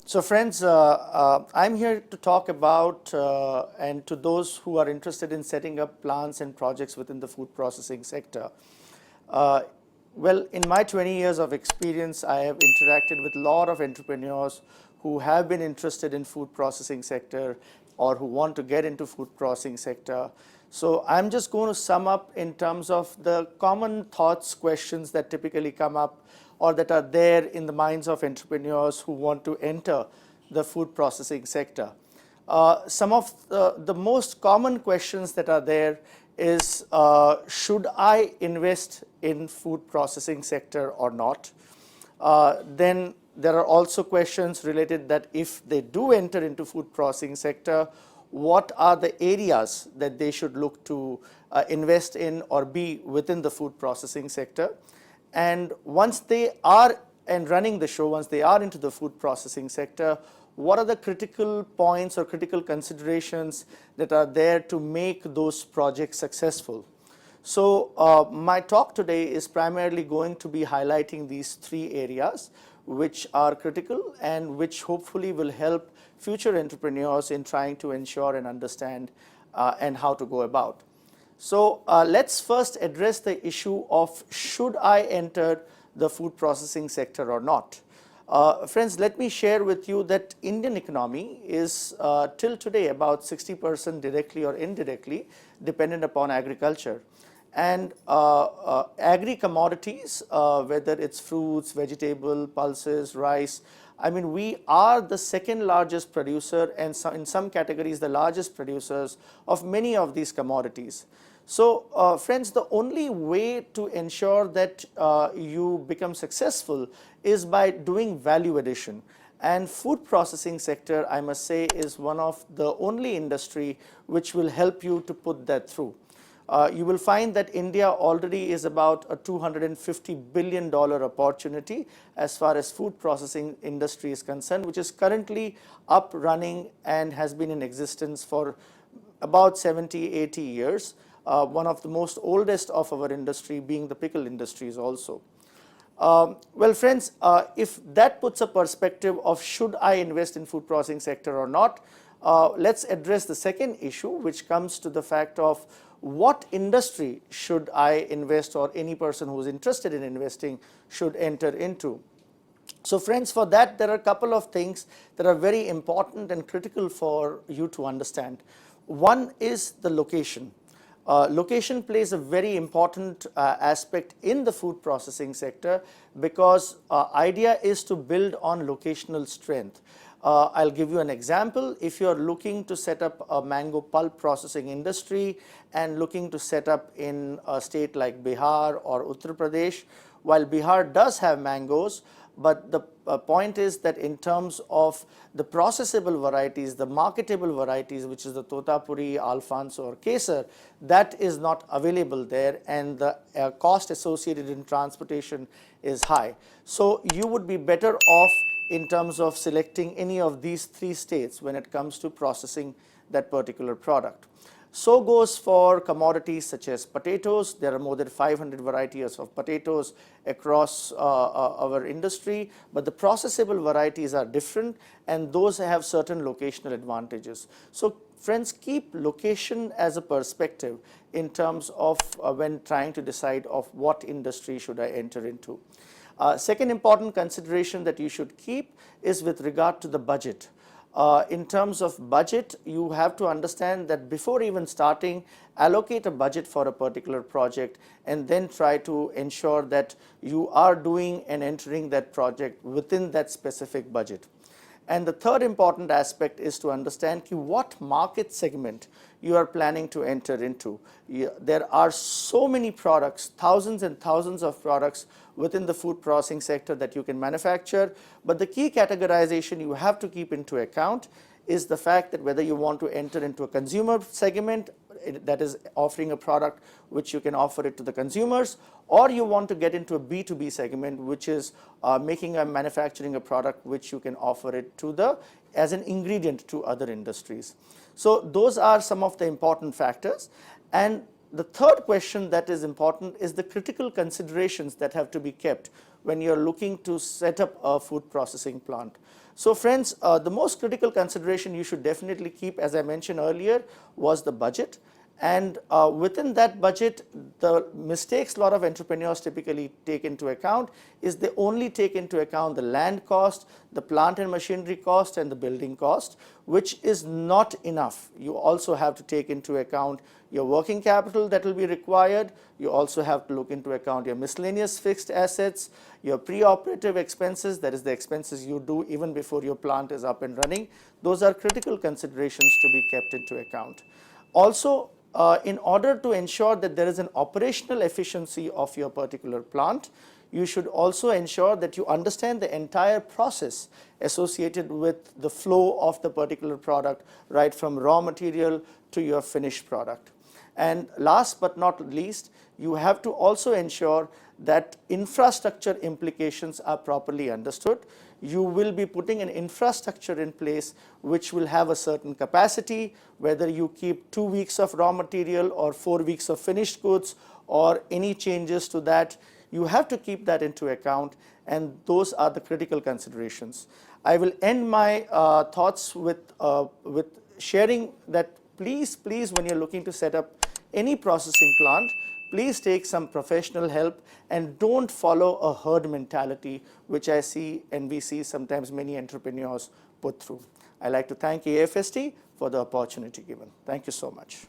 So friends, I'm here to talk about and to those who are interested in setting up plants and projects within the food processing sector. Uh, well, in my 20 years of experience, I have interacted with a lot of entrepreneurs who have been interested in food processing sector or who want to get into food processing sector. So I'm just going to sum up in terms of the common thoughts, questions that typically come up or that are there in the minds of entrepreneurs who want to enter the food processing sector. Some of the most common questions that are there is, should I invest in food processing sector or not? Then there are also questions related that if they do enter into food processing sector, what are the areas that they should look to invest in or be within the food processing sector? And once they are and running the show, once they are into the food processing sector, what are the critical points or critical considerations that are there to make those projects successful? So my talk today is primarily going to be highlighting these three areas which are critical and which hopefully will help future entrepreneurs in trying to ensure and understand and how to go about. So let's first address the issue of should I enter the food processing sector or not? Friends, let me share with you that Indian economy is till today about 60% directly or indirectly dependent upon agriculture. And agri-commodities, whether it's fruits, vegetable, pulses, rice, I mean, we are the second largest producer and in some categories the largest producers of many of these commodities. So friends, the only way to ensure that you become successful is by doing value addition. And food processing sector, I must say, is one of the only industry which will help you to put that through. You will find that India already is about a $250 billion opportunity as far as food processing industry is concerned, which is currently up running and has been in existence for about 70, 80 years. One of the most oldest of our industry being the pickle industries also. Well friends, if that puts a perspective of should I invest in food processing sector or not, let's address the second issue, which comes to the fact of what industry should I invest or any person who is interested in investing should enter into. So friends, for that there are a couple of things that are very important and critical for you to understand. One is the location. Location plays a very important aspect in the food processing sector because idea is to build on locational strength. I'll give you an example. If you're looking to set up a mango pulp processing industry and looking to set up in a state like Bihar or Uttar Pradesh, while Bihar does have mangoes, but the point is that in terms of the processable varieties, the marketable varieties, which is the Totapuri, Alfonso or Kesar, that is not available there, and the cost associated in transportation is high. So you would be better off in terms of selecting any of these three states when it comes to processing that particular product. So goes for commodities such as potatoes. There are more than 500 varieties of potatoes across our industry, but the processable varieties are different and those have certain locational advantages. So friends, keep location as a perspective in terms of when trying to decide of what industry should I enter into. Second important consideration that you should keep is with regard to the budget. In terms of budget, you have to understand that before even starting, allocate a budget for a particular project and then try to ensure that you are doing and entering that project within that specific budget. And the third important aspect is to understand what market segment you are planning to enter into. There are so many products, thousands and thousands of products within the food processing sector that you can manufacture, but the key categorization you have to keep into account is the fact that whether you want to enter into a consumer segment that is offering a product which you can offer it to the consumers, or you want to get into a B2B segment which is manufacturing a product which you can offer it to as an ingredient to other industries. So those are some of the important factors. And the third question that is important is the critical considerations that have to be kept when you're looking to set up a food processing plant. So friends, the most critical consideration you should definitely keep, as I mentioned earlier, was the budget. And within that budget, the mistakes a lot of entrepreneurs typically take into account is they only take into account the land cost, the plant and machinery cost, and the building cost, which is not enough. You also have to take into account your working capital that will be required. You also have to look into account your miscellaneous fixed assets, your pre-operative expenses, that is the expenses you do even before your plant is up and running. Those are critical considerations to be kept into account. Also, in order to ensure that there is an operational efficiency of your particular plant, you should also ensure that you understand the entire process associated with the flow of the particular product, right from raw material to your finished product. And last but not least, you have to also ensure that infrastructure implications are properly understood. You will be putting an infrastructure in place which will have a certain capacity, whether you keep 2 weeks of raw material or 4 weeks of finished goods or any changes to that. You have to keep that into account, and those are the critical considerations. I will end my thoughts with sharing that please, when you're looking to set up any processing plant, please take some professional help and don't follow a herd mentality, which I see and we see sometimes many entrepreneurs put through. I'd like to thank AFST for the opportunity given. Thank you so much.